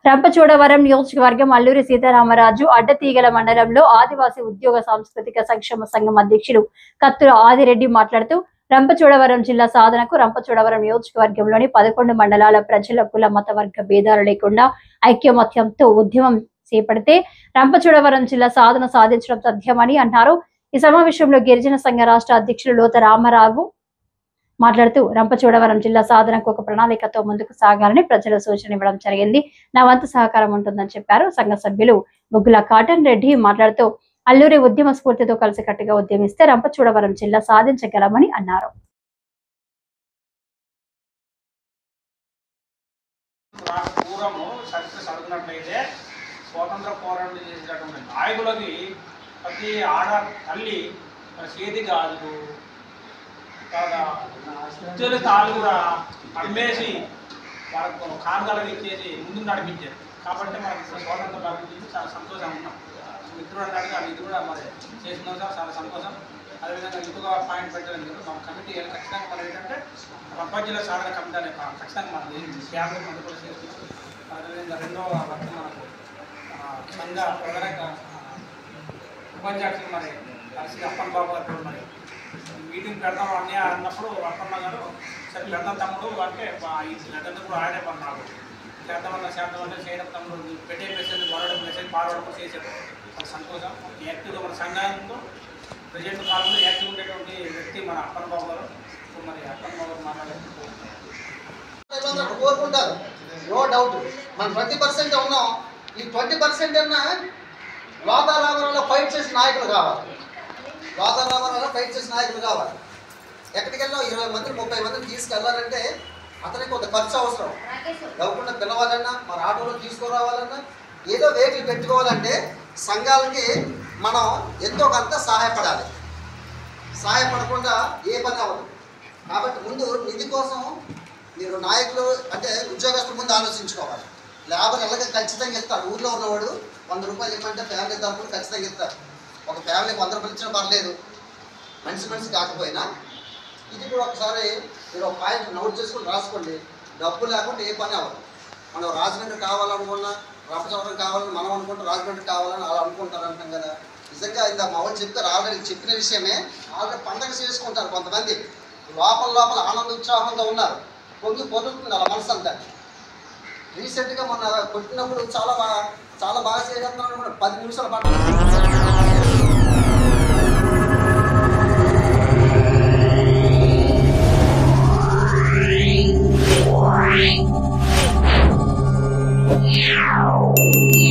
రంపచోడవరం నియోజకవర్గం అల్లూరి సీతారామరాజు అడ్డతీగల మండలంలో ఆదివాసీ ఉద్యోగ సాంస్కృతిక సంక్షేమ సంఘం అధ్యక్షులు కత్తుల ఆదిరెడ్డి మాట్లాడుతూ రంపచోడవరం జిల్లా సాధనకు రంపచోడవరం నియోజకవర్గంలోని 11 మండలాల ప్రజల కుల మత వర్గ భేదాలు లేకుండా ఐక్యమత్యంతో ఉద్యమం చేపడితే రంపచోడవరం జిల్లా సాధన సాధించడం సాధ్యమని అన్నారు। ఈ సమావేశంలో గిరిజన సంఘ రాష్ట్ర అధ్యక్షులు లోత రామారావు మాట్లాడుతూ రంపచోడవరం జిల్లా సాధనకు ఒక ప్రణాళికతో ముందుకు సాగాలని ప్రజల సూచన ఇవ్వడం జరిగింది। నా వంతు సహకారం ఉంటుందని చెప్పారు। సంఘ సభ్యులు బుగ్గుల కాటన్ రెడ్డి మాట్లాడుతూ అల్లూరి ఉద్యమ స్ఫూర్తితో కలిసికట్టుగా ఉద్యమిస్తే రంపచోడవరం జిల్లా సాధించగలమని అన్నారు। స్వాతంత్ర పోరాటం చేసినటువంటి నాయకులకి ప్రతి ఆడ తల్లి చేతి గాజులు ఉద్యోగ తాళ్ళు కూడా అమ్మేసి వాళ్ళకు కానుకలు ఇచ్చేసి ముందుకు నడిపించారు। కాబట్టి మనకి స్వాతంత్రం లభించింది, చాలా సంతోషంగా ఉన్నాం। మిత్రుడు అన్నాడు, ఆ మిత్రుడు కూడా మరి చేస్తున్నాం సార్, చాలా సంతోషం। అదేవిధంగా ఇంకొక పాయింట్ పెట్టాలని మన కమిటీ ఖచ్చితంగా మనం ఏంటంటే రంప జిల్లా సాధన కమిటీ అనే ఖచ్చితంగా మనకి 50 మంది కూడా చేస్తున్నాం। అదేవిధంగా రెండవ వర్గం మనకు సంఘ ప్రధాన ఉపాధ్యక్షులు మరి శ్రీ అప్పన్ బాబు గారు మరి మీటింగ్ పెడతాం అని అన్నప్పుడు అప్పన్న గారు సరే పెడతాం తమ్ముడు అంటే గతంలో కూడా ఆయనే నాకు చేద్దామన్నా చేద్దామంటే చేయడం తమ్ముడు పెట్టే మెసేజ్ మెసేజ్ ఫార్వర్డ్ చేశారు। చాలా సంతోషం। యాక్టివ్గా మన సంఘంలో ప్రజెంట్ కాలంలో యాక్టివ్ ఉండేటువంటి వ్యక్తి మన అప్పన్ బాబు గారు। మరి అప్పన్ బాబు గారు మాట్లాడారు కోరుకుంటారు, నో డౌట్। మనం 20% ఉన్నాం, ఈ 20% అన్నా లోతారామరావులో ఫైట్ చేసిన నాయకులు కావాలి, లోతారామరావులో ఫైట్ చేసిన నాయకులు కావాలి। ఎక్కడికి వెళ్ళినా 20 మంది 30 మందిని తీసుకెళ్ళాలంటే అతనికి కొంత ఖర్చు అవసరం। ఎవకుండా పిలవాలన్నా, మన ఆటోలో తీసుకురావాలన్నా, ఏదో వెహికల్ పెట్టుకోవాలంటే సంఘాలకి మనం ఎంతో కొంత సహాయపడాలి। సహాయపడకుండా ఏ పని అవ్వదు। కాబట్టి ముందు నిధి కోసం మీరు నాయకులు అంటే ఉద్యోగస్తుల ముందు ఆలోచించుకోవాలి। లేబర్ ఎలాగ ఖచ్చితంగా ఇస్తారు, ఊళ్ళో ఉన్నవాడు 100 రూపాయలు ఇవ్వమంటే ఫ్యామిలీ తరఫున ఖచ్చితంగా ఇస్తారు। ఒక ఫ్యామిలీకి 100 రూపాయలు ఇచ్చినా పర్లేదు, మనిషి కాకపోయినా। ఇది కూడా ఒకసారి మీరు ఒక పాయింట్ నోట్ చేసుకుని రాసుకోండి। డబ్బు లేకుండా ఏ పని అవ్వదు। మనం రాజమండ్రి కావాలనుకున్నా, రంపచోడవరం కావాలని మనం అనుకుంటాం, రాజమండ్రి కావాలని అలా అనుకుంటారు అంటాం కదా। నిజంగా ఇంత మా వాళ్ళు చెప్తారు, ఆల్రెడీ చెప్పిన విషయమే। ఆల్రెడీ పండగ చేసుకుంటారు కొంతమంది, లోపల ఆనంద ఉత్సాహంగా ఉన్నారు, పొందుతుంది అలా మనసు అంతా। రీసెంట్గా మొన్న కొట్టినప్పుడు చాలా బాగా చేయగలుగుతున్నాను కూడా 10 నిమిషాల పాటు Yeah.